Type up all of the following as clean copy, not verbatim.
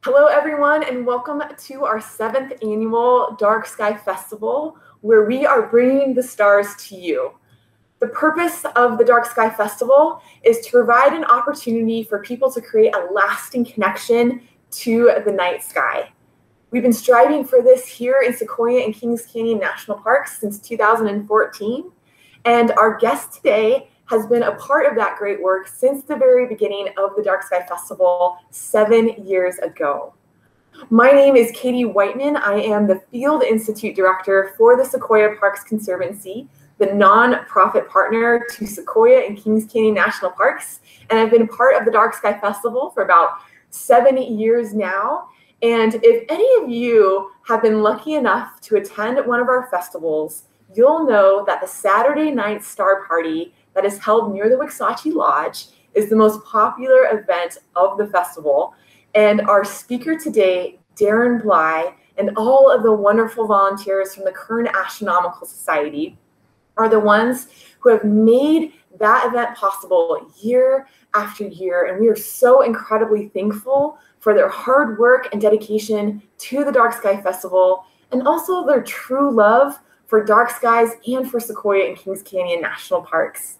Hello, everyone, and welcome to our 7th annual Dark Sky Festival, where we are bringing the stars to you. The purpose of the Dark Sky Festival is to provide an opportunity for people to create a lasting connection to the night sky. We've been striving for this here in Sequoia and Kings Canyon National Parks since 2014, and our guest today has been a part of that great work since the very beginning of the Dark Sky Festival 7 years ago. My name is Katie Whiteman. I am the Field Institute Director for the Sequoia Parks Conservancy, the nonprofit partner to Sequoia and Kings Canyon National Parks, and I've been part of the Dark Sky Festival for about 7 years now. And if any of you have been lucky enough to attend one of our festivals, you'll know that the Saturday night star party that is held near the Wixachi Lodge is the most popular event of the festival. And our speaker today, Darren Bly, and all of the wonderful volunteers from the Kern Astronomical Society are the ones who have made that event possible year after year. And we are so incredibly thankful for their hard work and dedication to the Dark Sky Festival, and also their true love for dark skies and for Sequoia and Kings Canyon National Parks.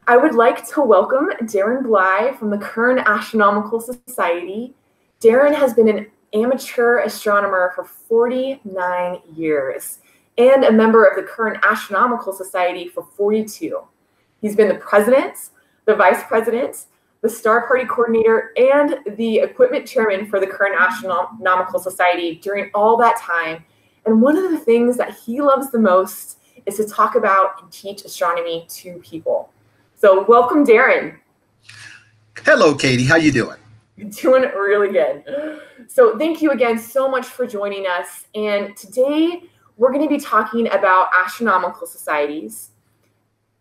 I would like to welcome Darren Bly from the Kern Astronomical Society. Darren has been an amateur astronomer for 49 years and a member of the Kern Astronomical Society for 42. He's been the president, the vice president, the star party coordinator, and the equipment chairman for the Kern Astronomical Society during all that time. And one of the things that he loves the most is to talk about and teach astronomy to people. So welcome, Darren. Hello, Katie. How you doing? Doing really good. So thank you again so much for joining us. And today we're going to be talking about astronomical societies.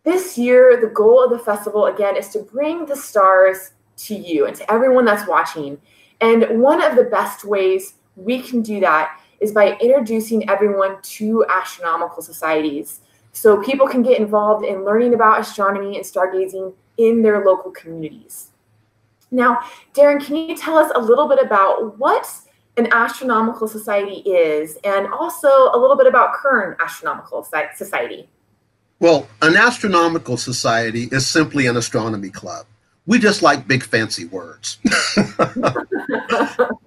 This year, the goal of the festival, again, is to bring the stars to you and to everyone that's watching. And one of the best ways we can do that is by introducing everyone to astronomical societies, so people can get involved in learning about astronomy and stargazing in their local communities. Now, Darren, can you tell us a little bit about what an astronomical society is, and also a little bit about Kern Astronomical Society? Well, an astronomical society is simply an astronomy club. We just like big fancy words.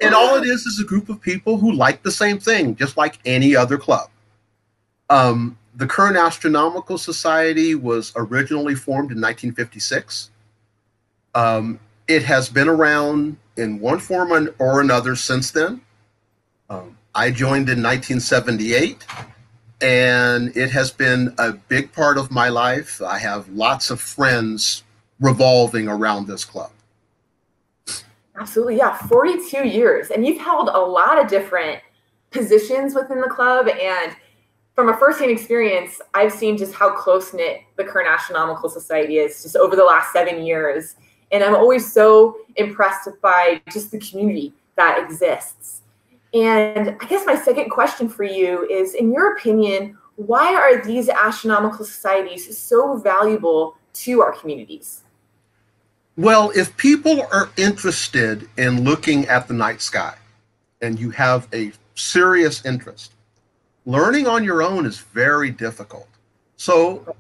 And all it is a group of people who like the same thing, just like any other club. The Kern Astronomical Society was originally formed in 1956. It has been around in one form or another since then. I joined in 1978, and it has been a big part of my life. I have lots of friends revolving around this club. Absolutely, yeah, 42 years. And you've held a lot of different positions within the club, and from a firsthand experience, I've seen just how close-knit the Kern Astronomical Society is just over the last 7 years. And I'm always so impressed by just the community that exists. And I guess my second question for you is, in your opinion, why are these astronomical societies so valuable to our communities? Well, if people are interested in looking at the night sky and you have a serious interest, learning on your own is very difficult. So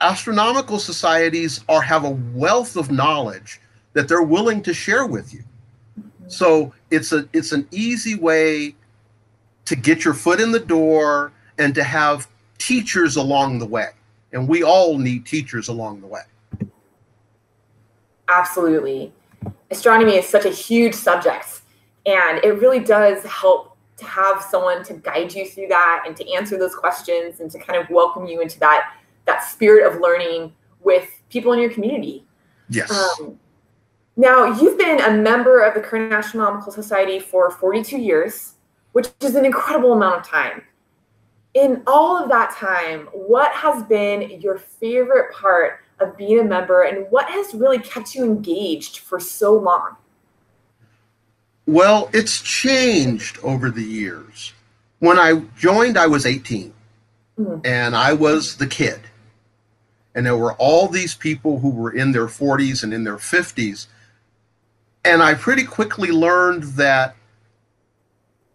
astronomical societies have a wealth of knowledge that they're willing to share with you. So it's an easy way to get your foot in the door and to have teachers along the way. And we all need teachers along the way. Absolutely. Astronomy is such a huge subject, and it really does help to have someone to guide you through that and to answer those questions and to kind of welcome you into that spirit of learning with people in your community. Yes. Now, you've been a member of the Kern Astronomical Society for 42 years, which is an incredible amount of time. In all of that time, what has been your favorite part of being a member, and what has really kept you engaged for so long? Well, it's changed over the years. When I joined, I was 18, and I was the kid. And there were all these people who were in their 40s and in their 50s. And I pretty quickly learned that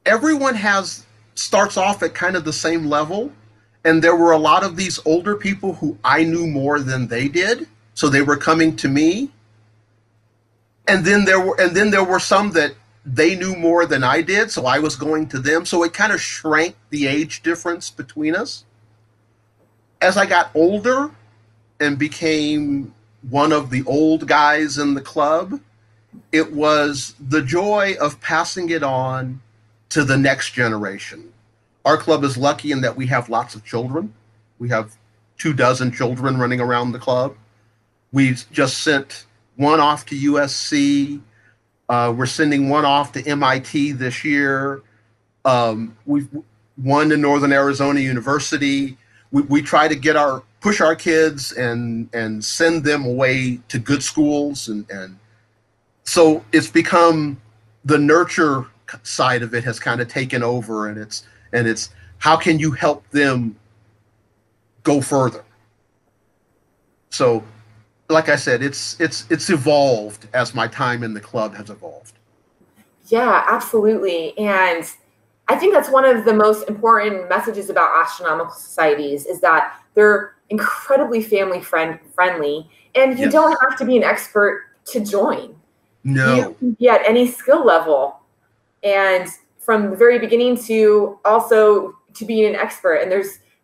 everyone starts off at kind of the same level. And there were a lot of these older people who I knew more than they did. So they were coming to me. And then there were some that they knew more than I did, so I was going to them. So it kind of shrank the age difference between us. As I got older and became one of the old guys in the club, it was the joy of passing it on to the next generation. Our club is lucky in that we have lots of children. We have 24 children running around the club. We've just sent one off to USC. We're sending one off to MIT this year. We've one to Northern Arizona University. We try to push our kids and send them away to good schools, and so it's become the nurture side of it has kind of taken over, and it's how can you help them go further. So, like I said, it's evolved as my time in the club has evolved. Yeah, absolutely. And I think that's one of the most important messages about astronomical societies is that they're incredibly family friendly, and you don't have to be an expert to join. No. You can be at any skill level, and from the very beginning to also to being an expert. And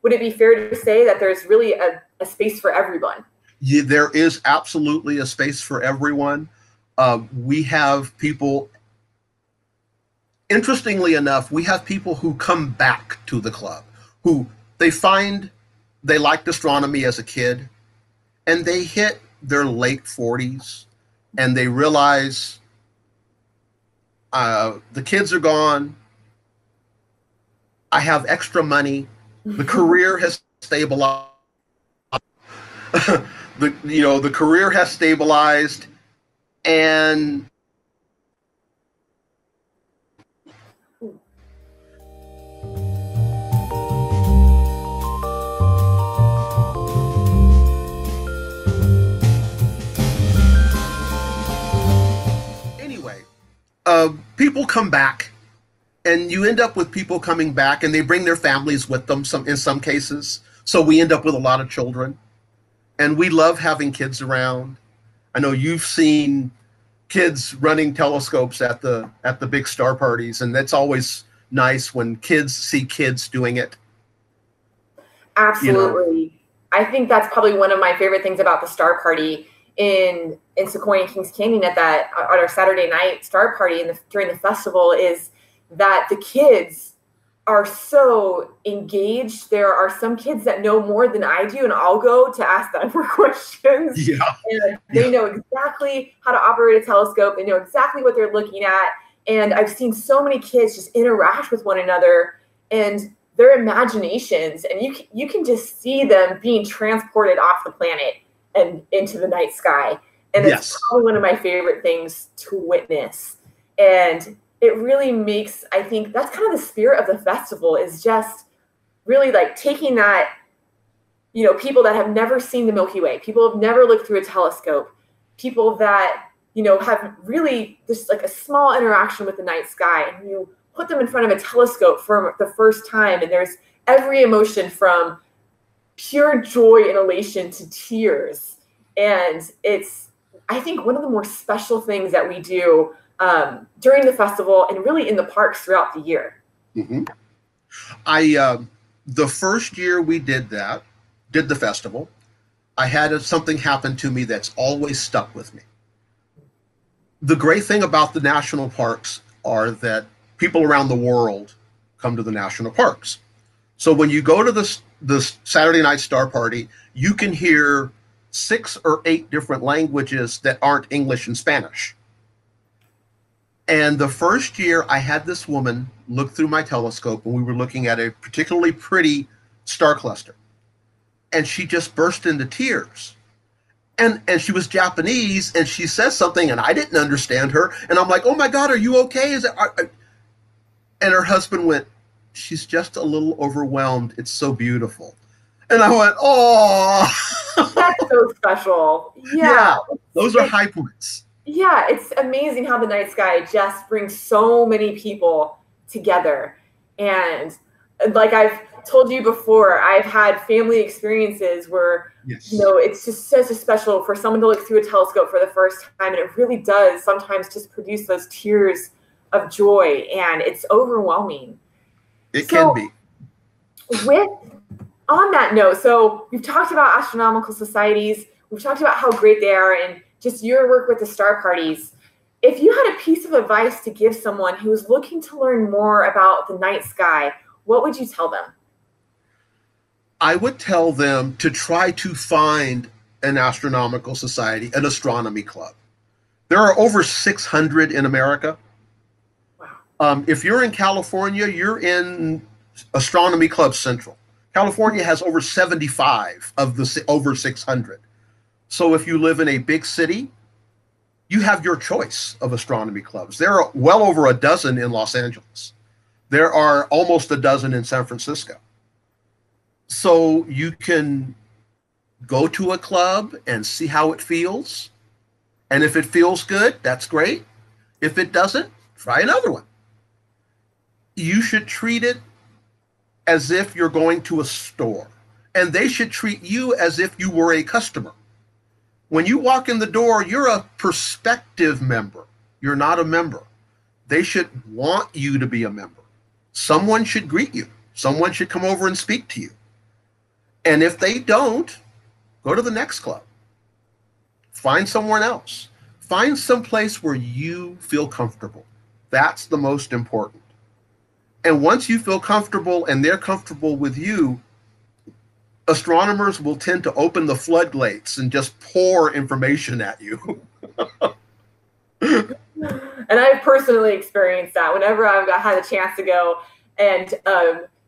would it be fair to say that there's really a space for everyone? Yeah, there is absolutely a space for everyone. We have people, interestingly enough, we have people who come back to the club, who they find they liked astronomy as a kid, and they hit their late 40s, and they realize the kids are gone, I have extra money, the career has stabilized. The career has stabilized, and anyway, people come back, and you end up with people coming back, and they bring their families with them. In some cases, so we end up with a lot of children. And we love having kids around. I know you've seen kids running telescopes at the big star parties, and that's always nice when kids see kids doing it. Absolutely. You know? I think that's probably one of my favorite things about the star party in Sequoia and Kings Canyon at our Saturday night star party during the festival is that the kids are so engaged. There are some kids that know more than I do, and I'll go to ask them more questions. Yeah. And they know exactly how to operate a telescope. They know exactly what they're looking at. And I've seen so many kids just interact with one another and their imaginations, and you can just see them being transported off the planet and into the night sky. And it's probably one of my favorite things to witness. And it really makes, I think that's kind of the spirit of the festival, is just really like taking that, people that have never seen the Milky Way, people have never looked through a telescope, people that, have really just like a small interaction with the night sky, and you put them in front of a telescope for the first time, and there's every emotion from pure joy and elation to tears. And it's, I think, one of the more special things that we do during the festival and really in the parks throughout the year. Mm-hmm. The first year we did the festival, I had something happen to me that's always stuck with me. The great thing about the national parks are that people around the world come to the national parks. So when you go to the Saturday night star party, you can hear 6 or 8 different languages that aren't English and Spanish. And the first year I had this woman look through my telescope, and we were looking at a particularly pretty star cluster. And she just burst into tears. And she was Japanese, and she says something, and I didn't understand her. And I'm like, oh my God, are you okay? And her husband went, she's just a little overwhelmed. It's so beautiful. And I went, oh. That's so special. Yeah, those are high points. Yeah, it's amazing how the night sky just brings so many people together. And like I've told you before, I've had family experiences where, Yes. you know, it's just such a special for someone to look through a telescope for the first time. And it really does sometimes just produce those tears of joy, and it's overwhelming. It can be. On that note, so we've talked about astronomical societies, we've talked about how great they are, and just your work with the star parties. If you had a piece of advice to give someone who is looking to learn more about the night sky, what would you tell them? I would tell them to try to find an astronomical society, an astronomy club. There are over 600 in America. Wow. If you're in California, you're in Astronomy Club Central. California has over 75 of the over 600. So if you live in a big city, you have your choice of astronomy clubs. There are well over a dozen in Los Angeles. There are almost a dozen in San Francisco. So you can go to a club and see how it feels. And if it feels good, that's great. If it doesn't, try another one. You should treat it as if you're going to a store, and they should treat you as if you were a customer. When you walk in the door, you're a prospective member. You're not a member. They should want you to be a member. Someone should greet you. Someone should come over and speak to you. And if they don't, go to the next club. Find someone else. Find some place where you feel comfortable. That's the most important. And once you feel comfortable and they're comfortable with you, astronomers will tend to open the floodgates and just pour information at you. And I've personally experienced that whenever I've had a chance to go and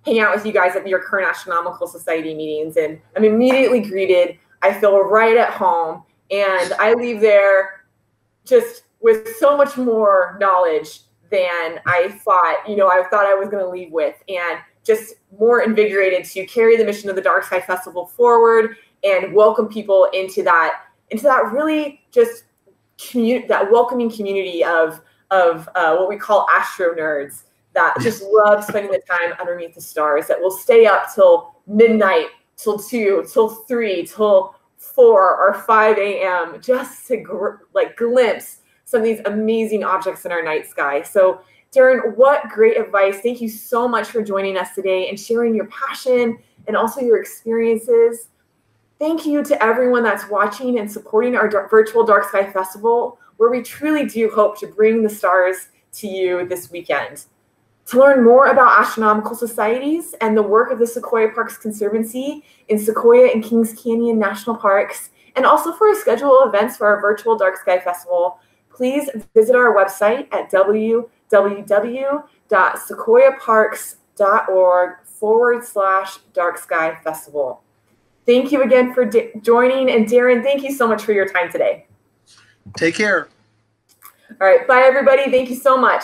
hang out with you guys at your Kern Astronomical Society meetings. And I'm immediately greeted. I feel right at home. And I leave there just with so much more knowledge than I thought I was going to leave with, and just more invigorated to carry the mission of the Dark Sky Festival forward and welcome people into that really just that welcoming community of what we call astro nerds that just love spending the time underneath the stars, that will stay up till midnight, till 2, till 3, till 4 or 5 a.m. just to glimpse some of these amazing objects in our night sky. So Darren, what great advice. Thank you so much for joining us today and sharing your passion and also your experiences. Thank you to everyone that's watching and supporting our virtual Dark Sky Festival, where we truly do hope to bring the stars to you this weekend. To learn more about astronomical societies and the work of the Sequoia Parks Conservancy in Sequoia and Kings Canyon National Parks, and also for a schedule of events for our virtual Dark Sky Festival, please visit our website at www.sequoiaparks.org/Dark Sky Festival. Thank you again for joining. And Darren, thank you so much for your time today. Take care. All right. Bye, everybody. Thank you so much.